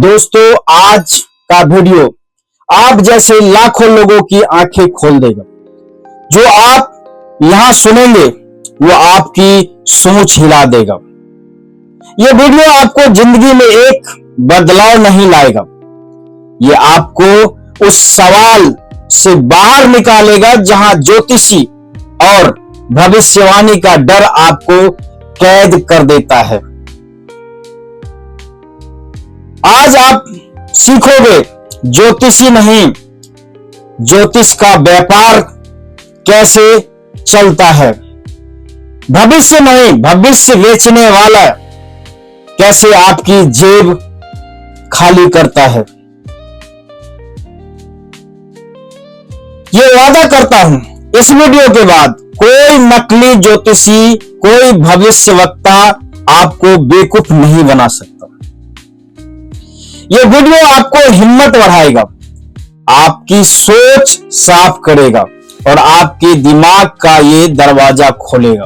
दोस्तों, आज का वीडियो आप जैसे लाखों लोगों की आंखें खोल देगा। जो आप यहां सुनेंगे वो आपकी सोच हिला देगा। ये वीडियो आपको जिंदगी में एक बदलाव नहीं लाएगा, ये आपको उस सवाल से बाहर निकालेगा जहां ज्योतिषी और भविष्यवाणी का डर आपको कैद कर देता है। आज आप सीखोगे ज्योतिषी नहीं, ज्योतिष का व्यापार कैसे चलता है। भविष्य नहीं, भविष्य बेचने वाला कैसे आपकी जेब खाली करता है। ये वादा करता हूं, इस वीडियो के बाद कोई नकली ज्योतिषी, कोई भविष्यवक्ता आपको बेवकूफ नहीं बना सकता। ये वीडियो आपको हिम्मत बढ़ाएगा, आपकी सोच साफ करेगा और आपके दिमाग का ये दरवाजा खोलेगा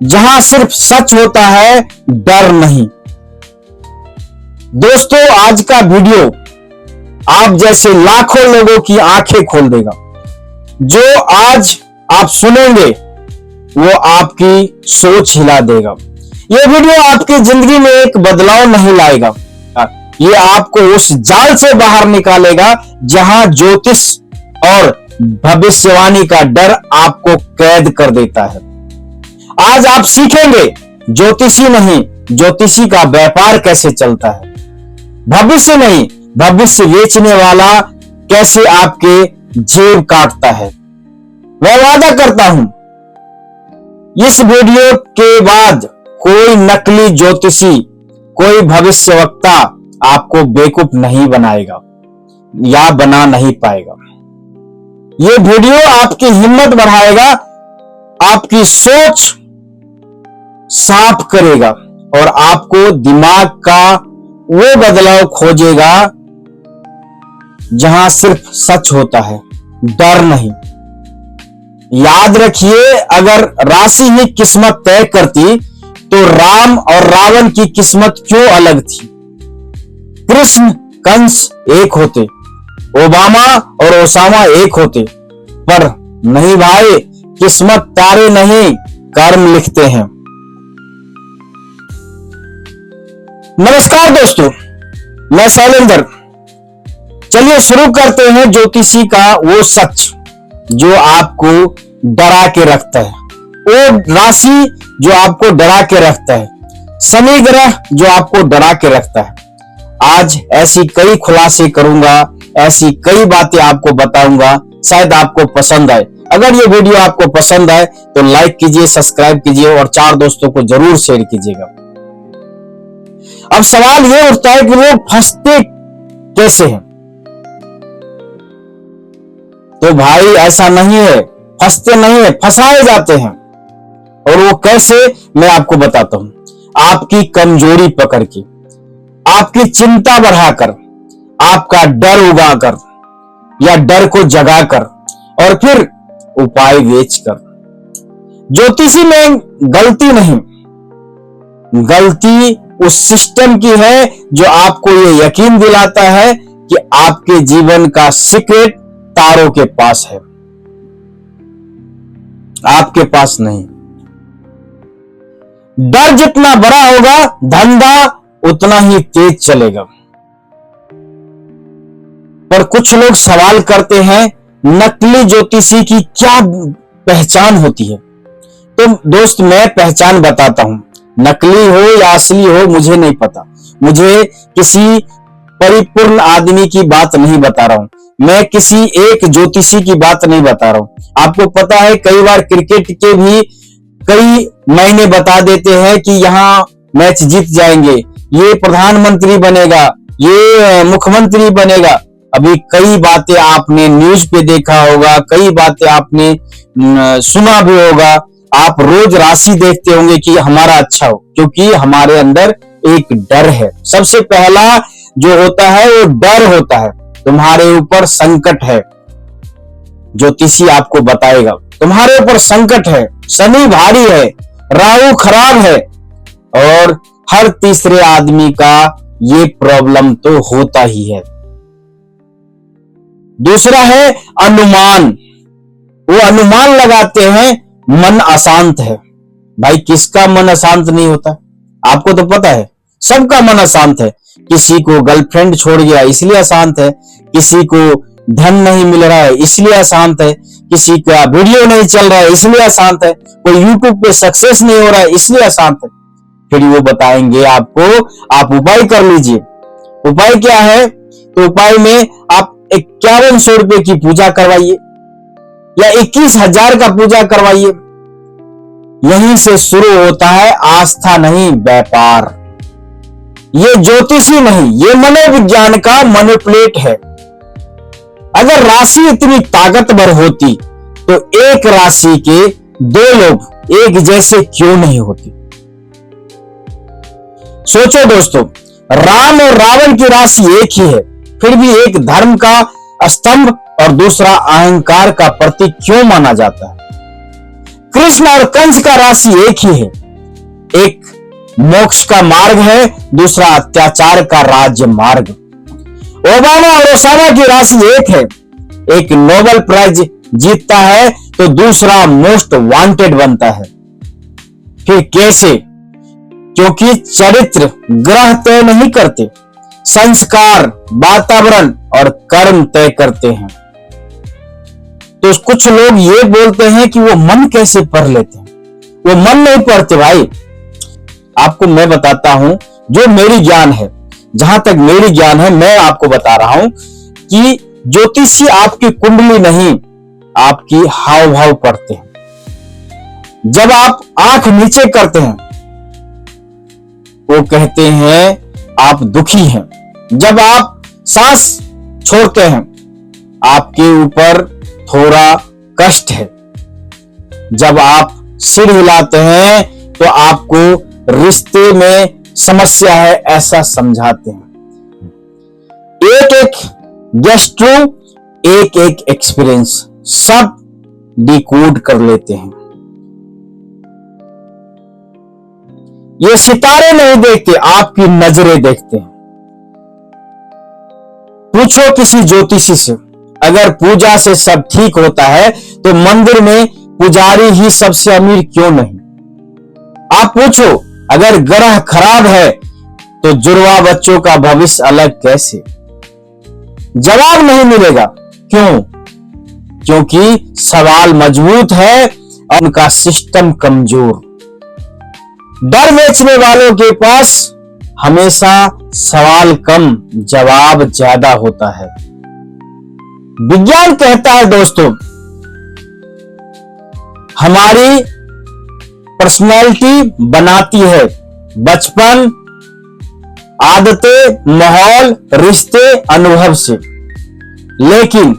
जहां सिर्फ सच होता है, डर नहीं। दोस्तों, आज का वीडियो आप जैसे लाखों लोगों की आंखें खोल देगा। जो आज आप सुनेंगे वो आपकी सोच हिला देगा। ये वीडियो आपकी जिंदगी में एक बदलाव नहीं लाएगा, ये आपको उस जाल से बाहर निकालेगा जहां ज्योतिष और भविष्यवाणी का डर आपको कैद कर देता है। आज आप सीखेंगे ज्योतिषी नहीं, ज्योतिषी का व्यापार कैसे चलता है। भविष्य नहीं, भविष्य बेचने वाला कैसे आपके जेब काटता है। मैं वादा करता हूं, इस वीडियो के बाद कोई नकली ज्योतिषी, कोई भविष्यवक्ता आपको बेवकूफ नहीं बनाएगा या बना नहीं पाएगा। ये वीडियो आपकी हिम्मत बढ़ाएगा, आपकी सोच साफ करेगा और आपको दिमाग का वो बदलाव खोजेगा जहां सिर्फ सच होता है, डर नहीं। याद रखिए, अगर राशि ही किस्मत तय करती तो राम और रावण की किस्मत क्यों अलग थी। कृष्ण कंस एक होते, ओबामा और ओसामा एक होते, पर नहीं भाई, किस्मत तारे नहीं कर्म लिखते हैं। नमस्कार दोस्तों, मैं शैलेंद्र। चलिए शुरू करते हैं ज्योतिषी का वो सच जो आपको डरा के रखता है, वो राशि जो आपको डरा के रखता है, शनि ग्रह जो आपको डरा के रखता है। आज ऐसी कई खुलासे करूंगा, ऐसी कई बातें आपको बताऊंगा, शायद आपको पसंद आए। अगर ये वीडियो आपको पसंद आए तो लाइक कीजिए, सब्सक्राइब कीजिए और 4 दोस्तों को जरूर शेयर कीजिएगा। अब सवाल ये उठता है कि लोग फंसते कैसे हैं। तो भाई ऐसा नहीं है, फंसते नहीं है, फंसाए जाते हैं। और वो कैसे, मैं आपको बताता हूं। आपकी कमजोरी पकड़ के, आपकी चिंता बढ़ाकर, आपका डर उगाकर या डर को जगाकर और फिर उपाय बेचकर। ज्योतिषी में गलती नहीं, गलती उस सिस्टम की है जो आपको ये यकीन दिलाता है कि आपके जीवन का सीक्रेट तारों के पास है, आपके पास नहीं। डर जितना बड़ा होगा, धंधा उतना ही तेज चलेगा। पर कुछ लोग सवाल करते हैं, नकली ज्योतिषी की क्या पहचान होती है। तो दोस्त, मैं पहचान बताता हूं। नकली हो या असली हो मुझे नहीं पता, मुझे किसी परिपूर्ण आदमी की बात नहीं बता रहा हूं, मैं किसी एक ज्योतिषी की बात नहीं बता रहा हूं। आपको पता है, कई बार क्रिकेट के भी कई महीने बता देते हैं कि यहां मैच जीत जाएंगे, ये प्रधानमंत्री बनेगा, ये मुख्यमंत्री बनेगा। अभी कई बातें आपने न्यूज पे देखा होगा, कई बातें आपने सुना भी होगा। आप रोज राशि देखते होंगे कि हमारा अच्छा हो, क्योंकि हमारे अंदर एक डर है। सबसे पहला जो होता है वो डर होता है। तुम्हारे ऊपर संकट है, ज्योतिषी आपको बताएगा तुम्हारे ऊपर संकट है, शनि भारी है, राहु खराब है और हर तीसरे आदमी का ये प्रॉब्लम तो होता ही है। दूसरा है अनुमान। वो अनुमान लगाते हैं मन अशांत है। भाई किसका मन अशांत नहीं होता? आपको तो पता है सबका मन अशांत है। किसी को गर्लफ्रेंड छोड़ गया इसलिए अशांत है, किसी को धन नहीं मिल रहा है इसलिए अशांत है, किसी का वीडियो नहीं चल रहा है इसलिए अशांत है, कोई यूट्यूब पे सक्सेस नहीं हो रहा है इसलिए अशांत है। फिर वो बताएंगे आपको, आप उपाय कर लीजिए। उपाय क्या है? तो उपाय में आप 5100 रुपए की पूजा करवाइए या 21,000 का पूजा करवाइए। यहीं से शुरू होता है आस्था नहीं व्यापार। ये ज्योतिषी नहीं, ये मनोविज्ञान का मैनिपुलेट है। अगर राशि इतनी ताकतवर होती तो एक राशि के दो लोग एक जैसे क्यों नहीं होते? सोचो दोस्तों, राम और रावण की राशि एक ही है, फिर भी एक धर्म का स्तंभ और दूसरा अहंकार का प्रतीक क्यों माना जाता है? कृष्ण और कंस का राशि एक ही है, एक मोक्ष का मार्ग है, दूसरा अत्याचार का राज्य मार्ग। ओबामा और ओसामा की राशि एक है, एक नोबेल प्राइज जीतता है तो दूसरा मोस्ट वांटेड बनता है। फिर कैसे? क्योंकि चरित्र ग्रह तय नहीं करते, संस्कार, वातावरण और कर्म तय करते हैं। तो कुछ लोग ये बोलते हैं कि वो मन कैसे पढ़ लेते हैं। वो मन नहीं पढ़ते भाई। आपको मैं बताता हूं जो मेरी ज्ञान है, जहां तक मेरी ज्ञान है मैं आपको बता रहा हूं कि ज्योतिषी आपकी कुंडली नहीं, आपकी हाव भाव पढ़ते हैं। जब आप आंख नीचे करते हैं वो कहते हैं आप दुखी हैं। जब आप सांस छोड़ते हैं आपके ऊपर थोड़ा कष्ट है। जब आप सिर हिलाते हैं तो आपको रिश्ते में समस्या है ऐसा समझाते हैं। एक एक गेस्ट ट्रू, एक एक एक्सपीरियंस, सब डिकोड कर लेते हैं। ये सितारे नहीं देखते, आपकी नजरें देखते हैं। पूछो किसी ज्योतिषी से, अगर पूजा से सब ठीक होता है तो मंदिर में पुजारी ही सबसे अमीर क्यों नहीं? आप पूछो, अगर ग्रह खराब है तो जुड़वा बच्चों का भविष्य अलग कैसे? जवाब नहीं मिलेगा। क्यों? क्योंकि सवाल मजबूत है और उनका सिस्टम कमजोर। डर बेचने वालों के पास हमेशा सवाल कम, जवाब ज्यादा होता है। विज्ञान कहता है दोस्तों, हमारी पर्सनैलिटी बनाती है बचपन, आदतें, माहौल, रिश्ते, अनुभव से। लेकिन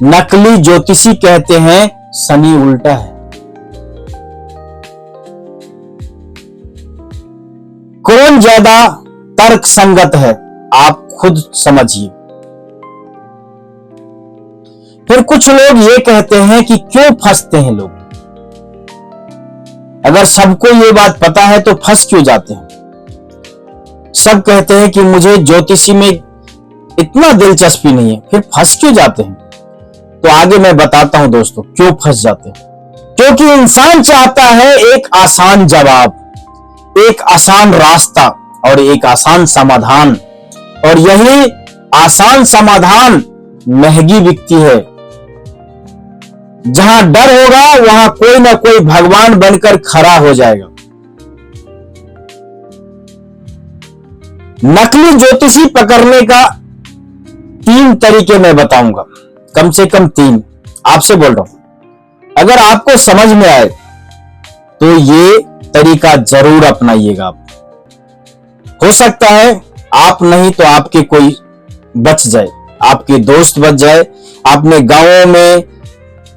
नकली ज्योतिषी कहते हैं शनि उल्टा है। कौन ज्यादा तर्क संगत है आप खुद समझिए। फिर कुछ लोग ये कहते हैं कि क्यों फंसते हैं लोग। अगर सबको ये बात पता है तो फंस क्यों जाते हैं? सब कहते हैं कि मुझे ज्योतिषी में इतना दिलचस्पी नहीं है, फिर फंस क्यों जाते हैं? तो आगे मैं बताता हूं दोस्तों क्यों फंस जाते हैं। क्योंकि इंसान चाहता है एक आसान जवाब, एक आसान रास्ता और एक आसान समाधान, और यही आसान समाधान महंगी बिकती है। जहां डर होगा वहां कोई ना कोई भगवान बनकर खड़ा हो जाएगा। नकली ज्योतिषी पकड़ने का 3 तरीके मैं बताऊंगा, कम से कम 3 आपसे बोल रहा हूं। अगर आपको समझ में आए तो ये तरीका जरूर अपनाइएगा। आप हो सकता है आप नहीं तो आपके कोई बच जाए, आपके दोस्त बच जाए। आपने गांवों में,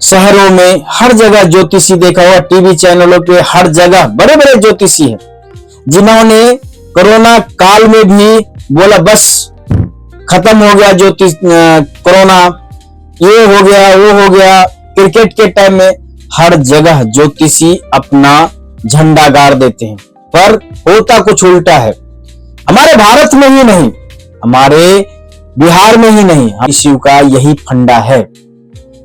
शहरों में हर जगह ज्योतिषी देखा हुआ, टीवी चैनलों पे हर जगह बड़े बड़े ज्योतिषी हैं जिन्होंने कोरोना काल में भी बोला बस खत्म हो गया ज्योतिष, कोरोना ये हो गया वो हो गया। क्रिकेट के टाइम में हर जगह ज्योतिषी अपना झंडा गाड़ देते हैं, पर होता कुछ उल्टा है। हमारे भारत में ही नहीं, हमारे बिहार में ही नहीं, शिव का यही फंडा है।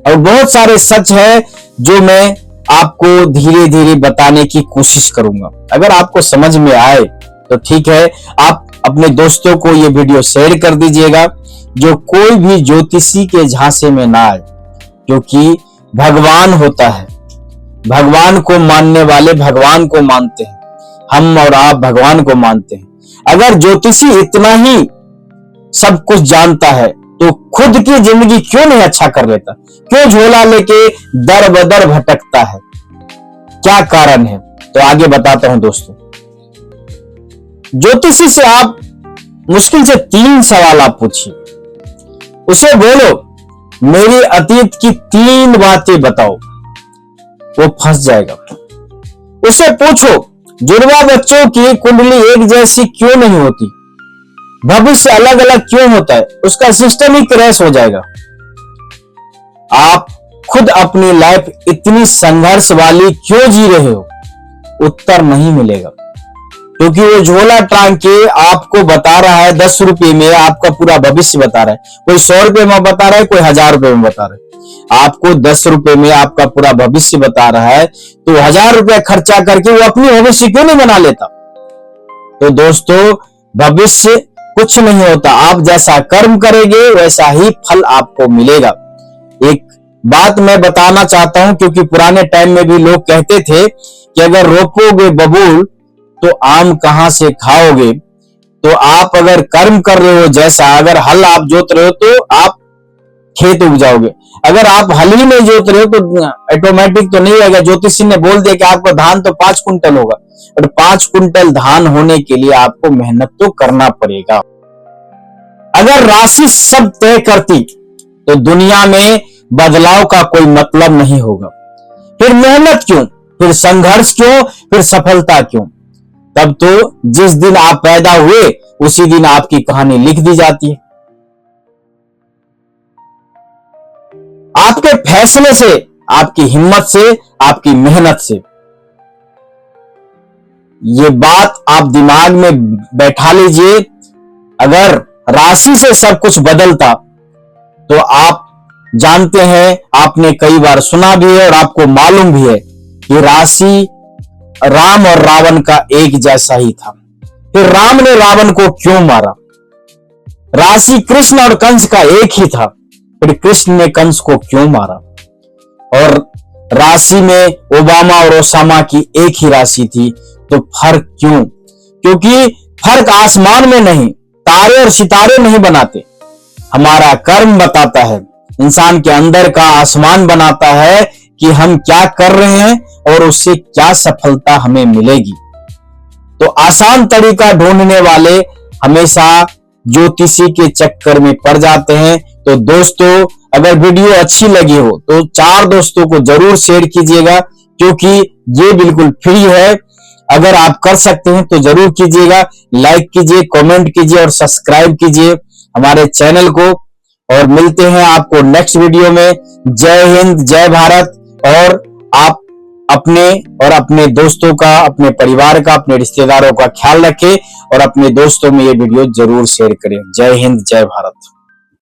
और बहुत सारे सच है जो मैं आपको धीरे धीरे बताने की कोशिश करूंगा। अगर आपको समझ में आए तो ठीक है, आप अपने दोस्तों को ये वीडियो शेयर कर दीजिएगा, जो कोई भी ज्योतिषी के झांसे में ना आए, क्योंकि भगवान होता है, भगवान को मानने वाले भगवान को मानते हैं, हम और आप भगवान को मानते हैं। अगर ज्योतिषी इतना ही सब कुछ जानता है तो खुद की जिंदगी क्यों नहीं अच्छा कर लेता, क्यों झोला लेके दर बदर भटकता है, क्या कारण है? तो आगे बताता हूं दोस्तों। ज्योतिषी से आप मुश्किल से 3 सवाल आप पूछिए, उसे बोलो मेरी अतीत की 3 बातें बताओ, वो फंस जाएगा। उसे पूछो जुड़वा बच्चों की कुंडली एक जैसी क्यों नहीं होती, भविष्य अलग अलग क्यों होता है, उसका सिस्टम ही क्रैश हो जाएगा। आप खुद अपनी लाइफ इतनी संघर्ष वाली क्यों जी रहे हो, उत्तर नहीं मिलेगा, क्योंकि वो झोला टांग के आपको बता रहा है 10 रुपए में आपका पूरा भविष्य बता रहा है। कोई 100 रुपए में बता रहा है, कोई 1000 रुपए में बता रहा है। आपको 10 रुपए में आपका पूरा भविष्य बता रहा है, तो 1000 रुपया खर्चा करके वो अपनी भविष्य क्यों नहीं बना लेता? तो दोस्तों, भविष्य कुछ नहीं होता, आप जैसा कर्म करेंगे वैसा ही फल आपको मिलेगा। एक बात मैं बताना चाहता हूं, क्योंकि पुराने टाइम में भी लोग कहते थे कि अगर रोपोगे बबूल तो आम कहां से खाओगे। तो आप अगर कर्म कर रहे हो जैसा, अगर हल आप जोत रहे हो तो आप खेत उपजाओगे। अगर आप हल ही नहीं जोत रहे हो तो ऑटोमेटिक तो नहीं आएगा। ज्योतिषी ने बोल दिया कि आपका धान तो 5 कुंटल होगा, और 5 कुंटल धान होने के लिए आपको मेहनत तो करना पड़ेगा। अगर राशि सब तय करती तो दुनिया में बदलाव का कोई मतलब नहीं होगा। फिर मेहनत क्यों, फिर संघर्ष क्यों, फिर सफलता क्यों? तब तो जिस दिन आप पैदा हुए उसी दिन आपकी कहानी लिख दी जाती है। आपके फैसले से, आपकी हिम्मत से, आपकी मेहनत से। ये बात आप दिमाग में बैठा लीजिए। अगर राशि से सब कुछ बदलता तो आप जानते हैं, आपने कई बार सुना भी है और आपको मालूम भी है कि राशि राम और रावण का एक जैसा ही था। फिर राम ने रावण को क्यों मारा? राशि कृष्ण और कंस का एक ही था, फिर कृष्ण ने कंस को क्यों मारा? और राशि में ओबामा और ओसामा की एक ही राशि थी, तो फर्क क्यों? क्योंकि फर्क आसमान में नहीं, तारे और सितारे नहीं बनाते, हमारा कर्म बताता है। इंसान के अंदर का आसमान बनाता है कि हम क्या कर रहे हैं और उससे क्या सफलता हमें मिलेगी। तो आसान तरीका ढूंढने वाले हमेशा ज्योतिषी के चक्कर में पड़ जाते हैं। तो दोस्तों, अगर वीडियो अच्छी लगी हो तो 4 दोस्तों को जरूर शेयर कीजिएगा, क्योंकि ये बिल्कुल फ्री है। अगर आप कर सकते हैं तो जरूर कीजिएगा, लाइक कीजिए, कमेंट कीजिए और सब्सक्राइब कीजिए हमारे चैनल को। और मिलते हैं आपको नेक्स्ट वीडियो में। जय हिंद, जय भारत। और आप अपने और अपने दोस्तों का, अपने परिवार का, अपने रिश्तेदारों का ख्याल रखें और अपने दोस्तों में ये वीडियो जरूर शेयर करें। जय हिंद, जय भारत।